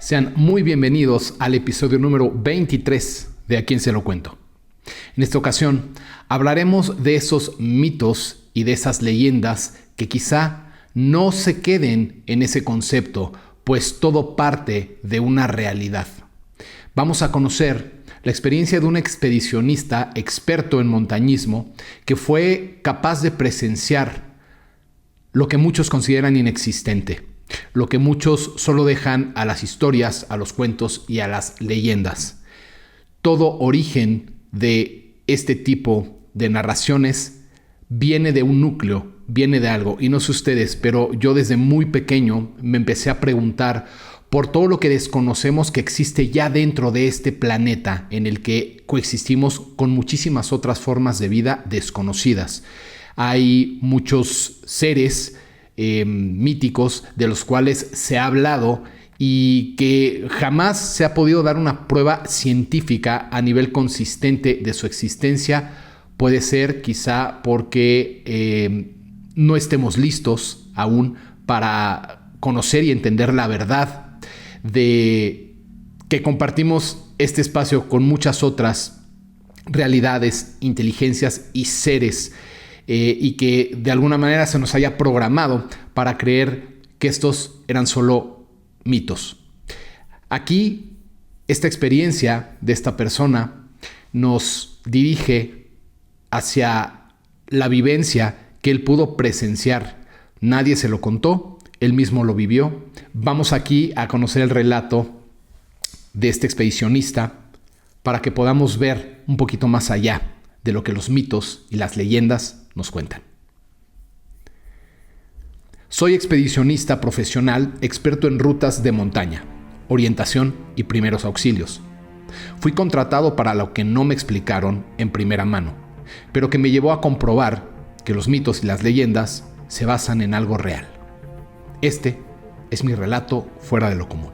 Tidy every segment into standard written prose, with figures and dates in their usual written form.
Sean muy bienvenidos al episodio número 23 de A Quién Se Lo Cuento. En esta ocasión hablaremos de esos mitos y de esas leyendas que quizá no se queden en ese concepto, pues todo parte de una realidad. Vamos a conocer la experiencia de un expedicionista experto en montañismo que fue capaz de presenciar lo que muchos consideran inexistente, lo que muchos solo dejan a las historias, a los cuentos y a las leyendas. Todo origen de este tipo de narraciones viene de un núcleo, viene de algo. Y no sé ustedes, pero yo desde muy pequeño me empecé a preguntar por todo lo que desconocemos que existe ya dentro de este planeta en el que coexistimos con muchísimas otras formas de vida desconocidas. Hay muchos seres míticos de los cuales se ha hablado y que jamás se ha podido dar una prueba científica a nivel consistente de su existencia. Puede ser quizá porque no estemos listos aún para conocer y entender la verdad de que compartimos este espacio con muchas otras realidades, inteligencias y seres y que de alguna manera se nos haya programado para creer que estos eran solo mitos. Aquí, esta experiencia de esta persona nos dirige hacia la vivencia que él pudo presenciar. Nadie se lo contó, él mismo lo vivió. Vamos aquí a conocer el relato de este expedicionista para que podamos ver un poquito más allá de lo que los mitos y las leyendas nos cuentan. Soy expedicionista profesional, experto en rutas de montaña, orientación y primeros auxilios. Fui contratado para lo que no me explicaron en primera mano, pero que me llevó a comprobar que los mitos y las leyendas se basan en algo real. Este es mi relato fuera de lo común.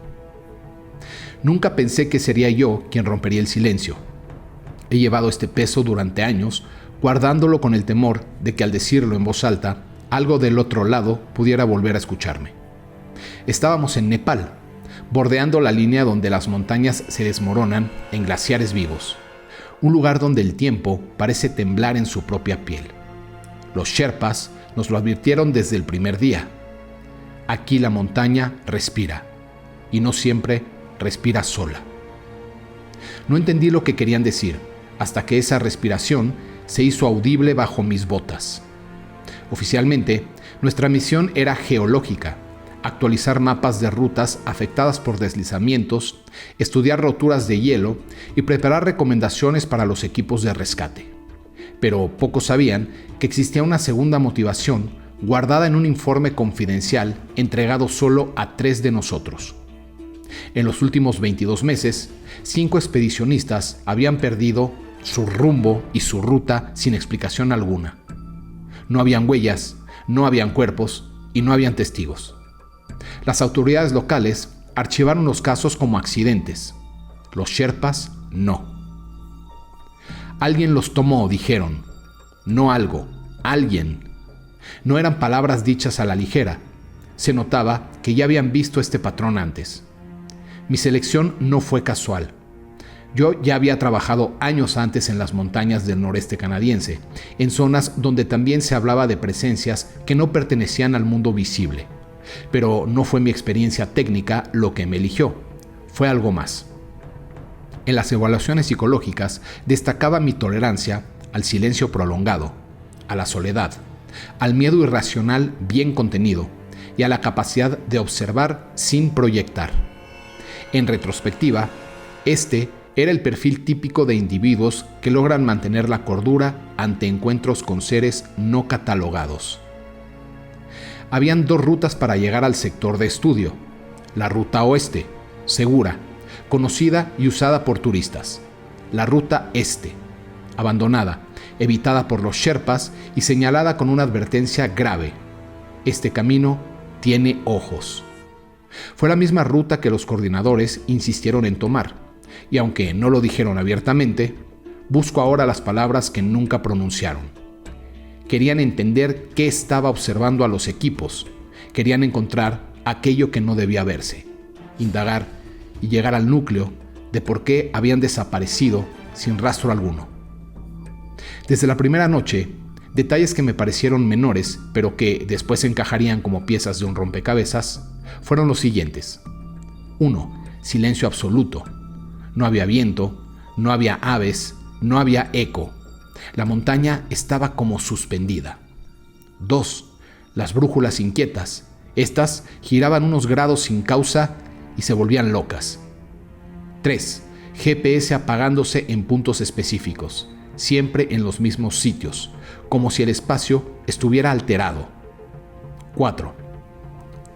Nunca pensé que sería yo quien rompería el silencio. He llevado este peso durante años, guardándolo con el temor de que al decirlo en voz alta, algo del otro lado pudiera volver a escucharme. Estábamos en Nepal, bordeando la línea donde las montañas se desmoronan en glaciares vivos, un lugar donde el tiempo parece temblar en su propia piel. Los Sherpas nos lo advirtieron desde el primer día. Aquí la montaña respira, y no siempre respira sola. No entendí lo que querían decir, hasta que esa respiración se hizo audible bajo mis botas. Oficialmente, nuestra misión era geológica, actualizar mapas de rutas afectadas por deslizamientos, estudiar roturas de hielo y preparar recomendaciones para los equipos de rescate. Pero pocos sabían que existía una segunda motivación guardada en un informe confidencial entregado solo a 3 de nosotros. En los últimos 22 meses, 5 expedicionistas habían perdido su rumbo y su ruta sin explicación alguna. No habían huellas, no habían cuerpos y no habían testigos. Las autoridades locales archivaron los casos como accidentes. Los Sherpas no. Alguien los tomó, dijeron. No algo, alguien. No eran palabras dichas a la ligera. Se notaba que ya habían visto este patrón antes. Mi selección no fue casual. Yo ya había trabajado años antes en las montañas del noreste canadiense, en zonas donde también se hablaba de presencias que no pertenecían al mundo visible. Pero no fue mi experiencia técnica lo que me eligió, fue algo más. En las evaluaciones psicológicas destacaba mi tolerancia al silencio prolongado, a la soledad, al miedo irracional bien contenido y a la capacidad de observar sin proyectar. En retrospectiva, este era el perfil típico de individuos que logran mantener la cordura ante encuentros con seres no catalogados. Habían 2 rutas para llegar al sector de estudio. La ruta oeste, segura, conocida y usada por turistas. La ruta este, abandonada, evitada por los Sherpas y señalada con una advertencia grave. Este camino tiene ojos. Fue la misma ruta que los coordinadores insistieron en tomar. Y aunque no lo dijeron abiertamente, busco ahora las palabras que nunca pronunciaron. Querían entender qué estaba observando a los equipos. Querían encontrar aquello que no debía verse. Indagar y llegar al núcleo de por qué habían desaparecido sin rastro alguno. Desde la primera noche, detalles que me parecieron menores, pero que después encajarían como piezas de un rompecabezas, fueron los siguientes. 1. Silencio absoluto. No había viento, no había aves, no había eco. La montaña estaba como suspendida. 2. Las brújulas inquietas. Estas giraban unos grados sin causa y se volvían locas. 3. GPS apagándose en puntos específicos, siempre en los mismos sitios, como si el espacio estuviera alterado. 4.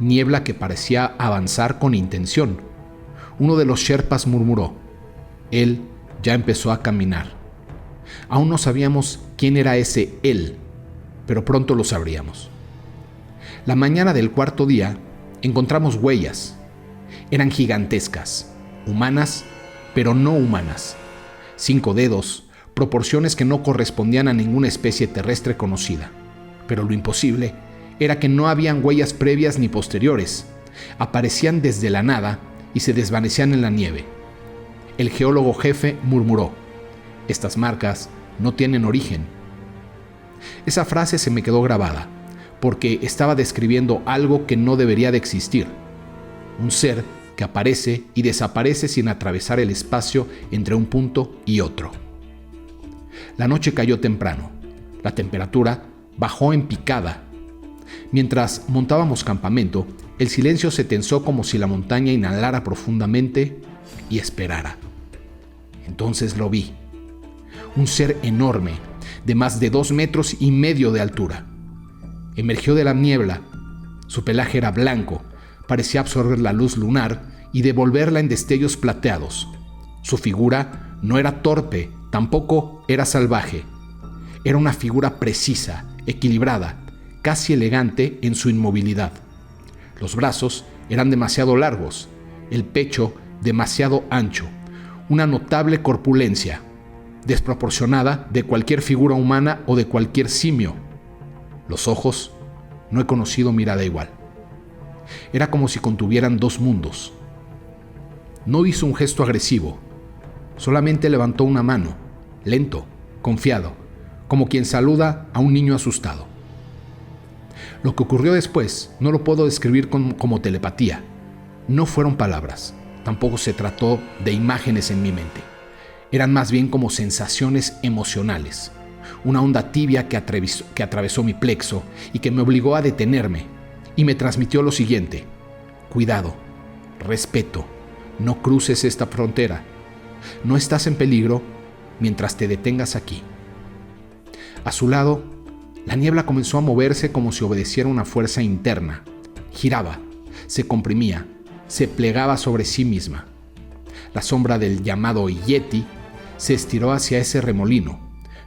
Niebla que parecía avanzar con intención. Uno de los sherpas murmuró. Él ya empezó a caminar. Aún no sabíamos quién era ese él, pero pronto lo sabríamos. La mañana del cuarto día encontramos huellas. Eran gigantescas, humanas, pero no humanas. 5 dedos, proporciones que no correspondían a ninguna especie terrestre conocida. Pero lo imposible era que no habían huellas previas ni posteriores. Aparecían desde la nada y se desvanecían en la nieve. El geólogo jefe murmuró: estas marcas no tienen origen. Esa frase se me quedó grabada, porque estaba describiendo algo que no debería de existir. Un ser que aparece y desaparece sin atravesar el espacio entre un punto y otro. La noche cayó temprano. La temperatura bajó en picada. Mientras montábamos campamento, el silencio se tensó como si la montaña inhalara profundamente y esperara. Entonces lo vi. Un ser enorme, de más de 2,5 metros de altura. Emergió de la niebla. Su pelaje era blanco, parecía absorber la luz lunar y devolverla en destellos plateados. Su figura no era torpe, tampoco era salvaje. Era una figura precisa, equilibrada, casi elegante en su inmovilidad. Los brazos eran demasiado largos, el pecho demasiado ancho, una notable corpulencia, desproporcionada de cualquier figura humana o de cualquier simio. Los ojos, no he conocido mirada igual. Era como si contuvieran 2 mundos. No hizo un gesto agresivo, solamente levantó una mano, lento, confiado, como quien saluda a un niño asustado. Lo que ocurrió después no lo puedo describir como telepatía. No fueron palabras, tampoco se trató de imágenes en mi mente. Eran más bien como sensaciones emocionales, una onda tibia que atravesó mi plexo y que me obligó a detenerme y me transmitió lo siguiente: cuidado, respeto, no cruces esta frontera, no estás en peligro mientras te detengas aquí. A su lado, la niebla comenzó a moverse como si obedeciera una fuerza interna. Giraba, se comprimía, se plegaba sobre sí misma. La sombra del llamado Yeti se estiró hacia ese remolino,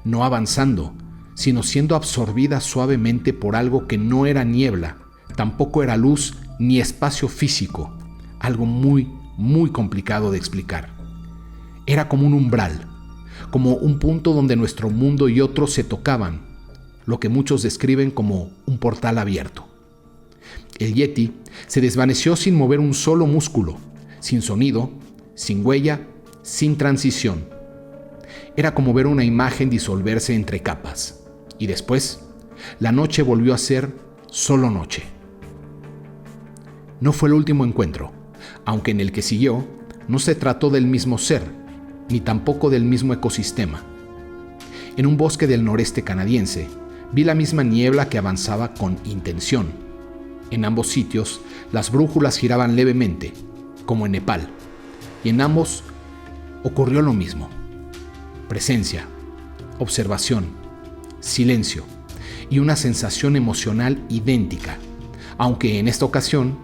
no avanzando, sino siendo absorbida suavemente por algo que no era niebla, tampoco era luz ni espacio físico, algo muy, muy complicado de explicar. Era como un umbral, como un punto donde nuestro mundo y otro se tocaban, lo que muchos describen como un portal abierto. El Yeti se desvaneció sin mover un solo músculo, sin sonido, sin huella, sin transición. Era como ver una imagen disolverse entre capas. Y después, la noche volvió a ser solo noche. No fue el último encuentro, aunque en el que siguió no se trató del mismo ser, ni tampoco del mismo ecosistema. En un bosque del noreste canadiense, vi la misma niebla que avanzaba con intención. En ambos sitios, las brújulas giraban levemente, como en Nepal, y en ambos ocurrió lo mismo. Presencia, observación, silencio y una sensación emocional idéntica, aunque en esta ocasión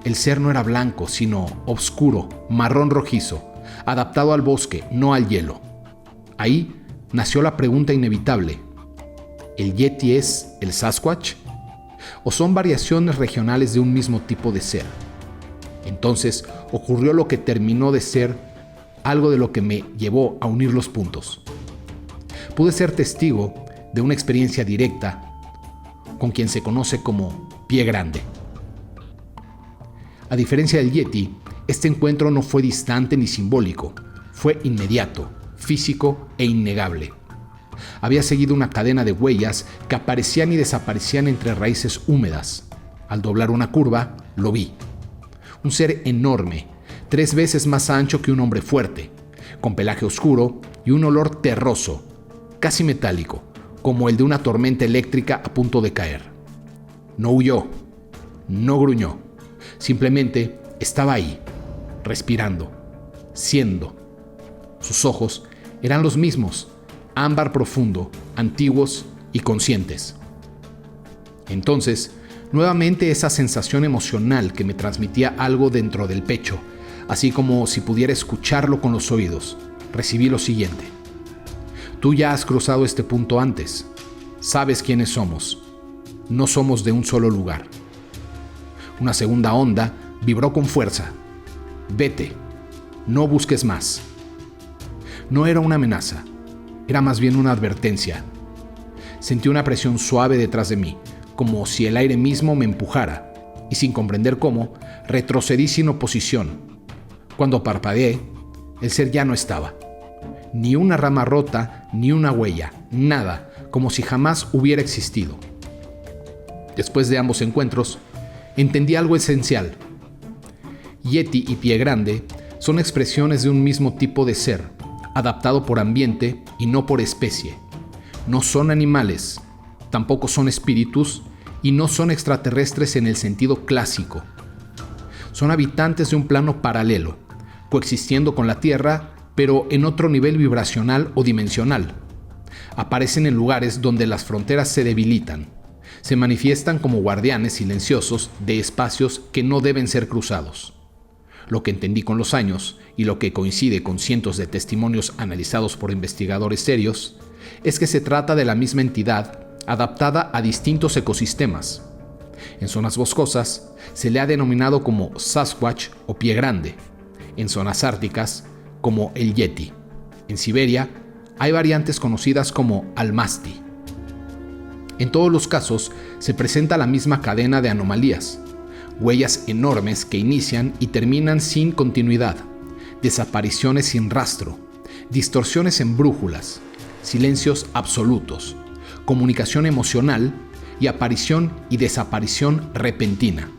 el ser no era blanco, sino oscuro, marrón rojizo, adaptado al bosque, no al hielo. Ahí nació la pregunta inevitable: ¿el Yeti es el Sasquatch? ¿O son variaciones regionales de un mismo tipo de ser? Entonces ocurrió lo que terminó de ser algo de lo que me llevó a unir los puntos. Pude ser testigo de una experiencia directa con quien se conoce como pie grande. A diferencia del Yeti, Este encuentro no fue distante ni simbólico, fue inmediato, físico e innegable. Había seguido una cadena de huellas que aparecían y desaparecían entre raíces húmedas. Al doblar una curva, lo vi. Un ser enorme, 3 veces más ancho que un hombre fuerte, con pelaje oscuro y un olor terroso, casi metálico, como el de una tormenta eléctrica a punto de caer. No huyó, no gruñó, simplemente estaba ahí, respirando, siendo. Sus ojos eran los mismos, ámbar profundo, antiguos y conscientes. Entonces, nuevamente esa sensación emocional que me transmitía algo dentro del pecho, así como si pudiera escucharlo con los oídos, recibí lo siguiente. Tú ya has cruzado este punto antes. Sabes quiénes somos. No somos de un solo lugar. Una segunda onda vibró con fuerza. Vete. No busques más. No era una amenaza. Era más bien una advertencia. Sentí una presión suave detrás de mí, como si el aire mismo me empujara, y sin comprender cómo, retrocedí sin oposición. Cuando parpadeé, el ser ya no estaba. Ni una rama rota, ni una huella, nada, como si jamás hubiera existido. Después de ambos encuentros, entendí algo esencial. Yeti y Pie Grande son expresiones de un mismo tipo de ser, adaptado por ambiente y no por especie. No son animales, tampoco son espíritus y no son extraterrestres en el sentido clásico. Son habitantes de un plano paralelo, coexistiendo con la Tierra, pero en otro nivel vibracional o dimensional. Aparecen en lugares donde las fronteras se debilitan. Se manifiestan como guardianes silenciosos de espacios que no deben ser cruzados. Lo que entendí con los años, y lo que coincide con cientos de testimonios analizados por investigadores serios, es que se trata de la misma entidad adaptada a distintos ecosistemas. En zonas boscosas se le ha denominado como Sasquatch o Pie Grande. En zonas árticas como el Yeti. En Siberia hay variantes conocidas como Almasti. En todos los casos se presenta la misma cadena de anomalías, huellas enormes que inician y terminan sin continuidad, desapariciones sin rastro, distorsiones en brújulas, silencios absolutos, comunicación emocional y aparición y desaparición repentina.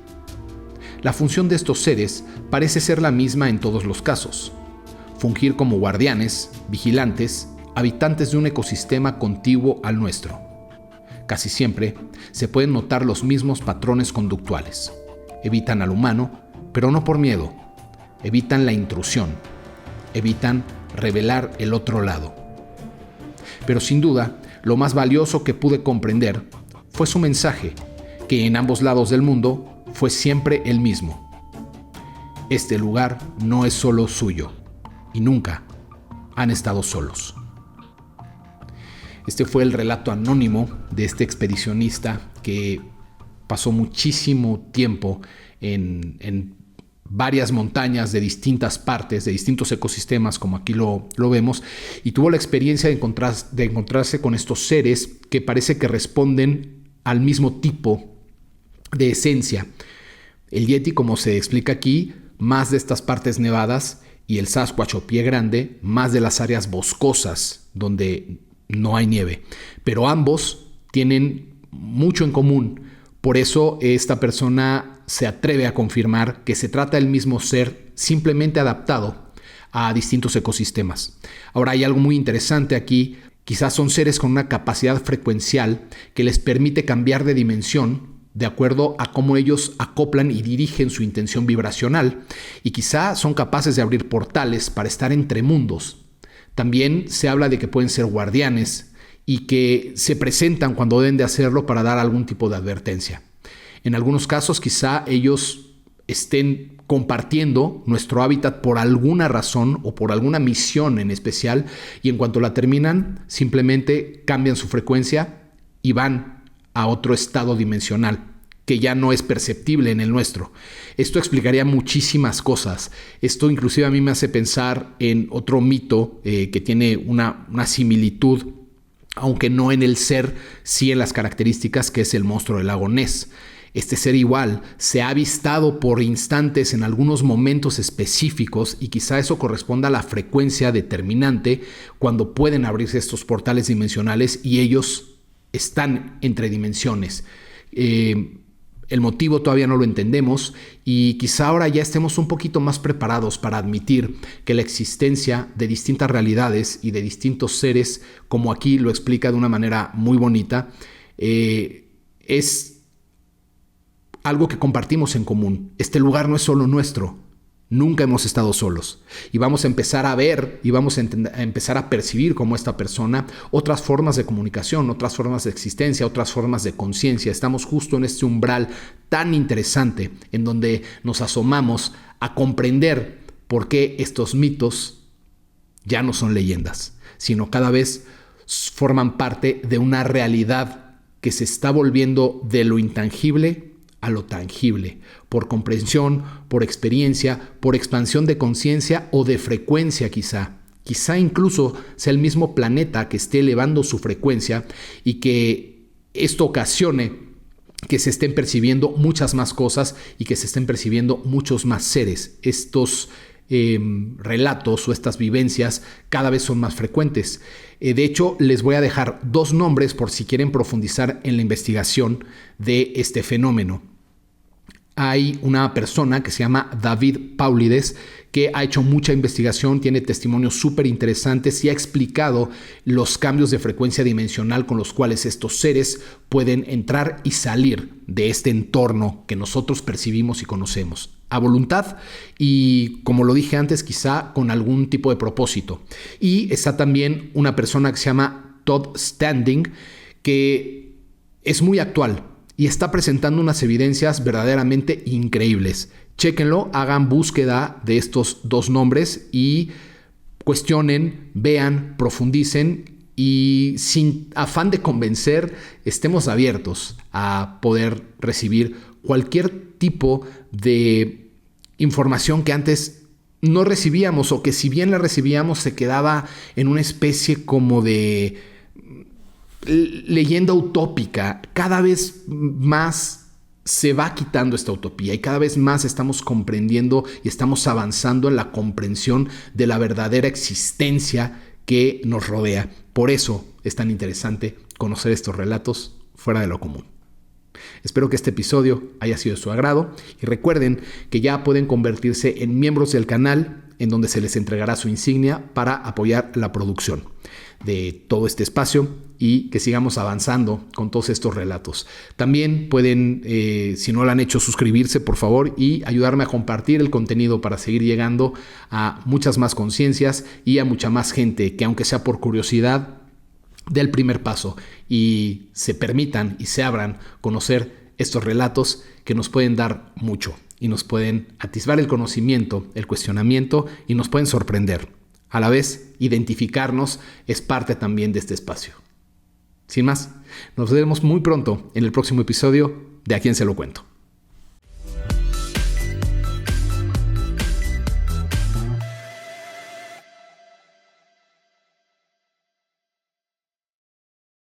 La función de estos seres parece ser la misma en todos los casos: fungir como guardianes, vigilantes, habitantes de un ecosistema contiguo al nuestro. Casi siempre se pueden notar los mismos patrones conductuales. Evitan al humano, pero no por miedo. Evitan la intrusión. Evitan revelar el otro lado. Pero sin duda, lo más valioso que pude comprender fue su mensaje, que en ambos lados del mundo fue siempre el mismo. Este lugar no es solo suyo, y nunca han estado solos. Este fue el relato anónimo de este expedicionista que pasó muchísimo tiempo en varias montañas de distintas partes, de distintos ecosistemas, como aquí lo vemos, y tuvo la experiencia de encontrarse con estos seres que parece que responden al mismo tipo de esencia. El Yeti, como se explica aquí, más de estas partes nevadas, y el Sasquatch o Pie Grande, más de las áreas boscosas donde no hay nieve. Pero ambos tienen mucho en común. Por eso esta persona se atreve a confirmar que se trata del mismo ser, simplemente adaptado a distintos ecosistemas. Ahora, hay algo muy interesante aquí. Quizás son seres con una capacidad frecuencial que les permite cambiar de dimensión de acuerdo a cómo ellos acoplan y dirigen su intención vibracional, y quizá son capaces de abrir portales para estar entre mundos. También se habla de que pueden ser guardianes y que se presentan cuando deben de hacerlo para dar algún tipo de advertencia. En algunos casos quizá ellos estén compartiendo nuestro hábitat por alguna razón o por alguna misión en especial, y en cuanto la terminan simplemente cambian su frecuencia y van a otro estado dimensional que ya no es perceptible en el nuestro. Esto explicaría muchísimas cosas. Esto inclusive a mí me hace pensar en otro mito que tiene una similitud, aunque no en el ser, sí en las características, que es el monstruo del lago Ness. Este ser igual se ha avistado por instantes en algunos momentos específicos y quizá eso corresponda a la frecuencia determinante cuando pueden abrirse estos portales dimensionales y ellos están entre dimensiones. El motivo todavía no lo entendemos y quizá ahora ya estemos un poquito más preparados para admitir que la existencia de distintas realidades y de distintos seres, como aquí lo explica de una manera muy bonita, es algo que compartimos en común. Este lugar no es solo nuestro. Nunca hemos estado solos. Y vamos a empezar a ver y vamos a empezar a percibir como esta persona otras formas de comunicación, otras formas de existencia, otras formas de conciencia. Estamos justo en este umbral tan interesante en donde nos asomamos a comprender por qué estos mitos ya no son leyendas, sino cada vez forman parte de una realidad que se está volviendo de lo intangible a lo tangible, por comprensión, por experiencia, por expansión de conciencia o de frecuencia quizá. Quizá incluso sea el mismo planeta que esté elevando su frecuencia y que esto ocasione que se estén percibiendo muchas más cosas y que se estén percibiendo muchos más seres. Estos relatos o estas vivencias cada vez son más frecuentes. De hecho, les voy a dejar 2 nombres por si quieren profundizar en la investigación de este fenómeno. Hay una persona que se llama David Paulides que ha hecho mucha investigación, tiene testimonios súper interesantes y ha explicado los cambios de frecuencia dimensional con los cuales estos seres pueden entrar y salir de este entorno que nosotros percibimos y conocemos a voluntad y, como lo dije antes, quizá con algún tipo de propósito. Y está también una persona que se llama Todd Standing, que es muy actual y está presentando unas evidencias verdaderamente increíbles. Chéquenlo, hagan búsqueda de estos 2 nombres y cuestionen, vean, profundicen y sin afán de convencer, estemos abiertos a poder recibir cualquier tipo de información que antes no recibíamos o que si bien la recibíamos se quedaba en una especie como de leyenda utópica. Cada vez más se va quitando esta utopía y cada vez más estamos comprendiendo y estamos avanzando en la comprensión de la verdadera existencia que nos rodea. Por eso es tan interesante conocer estos relatos fuera de lo común. Espero que este episodio haya sido de su agrado y recuerden que ya pueden convertirse en miembros del canal en donde se les entregará su insignia para apoyar la producción de todo este espacio y que sigamos avanzando con todos estos relatos. También pueden, si no lo han hecho, suscribirse por favor y ayudarme a compartir el contenido para seguir llegando a muchas más conciencias y a mucha más gente que, aunque sea por curiosidad, dé el primer paso y se permitan y se abran conocer estos relatos que nos pueden dar mucho y nos pueden atisbar el conocimiento, el cuestionamiento y nos pueden sorprender. A la vez, identificarnos es parte también de este espacio. Sin más, nos vemos muy pronto en el próximo episodio de A Quién Se Lo Cuento.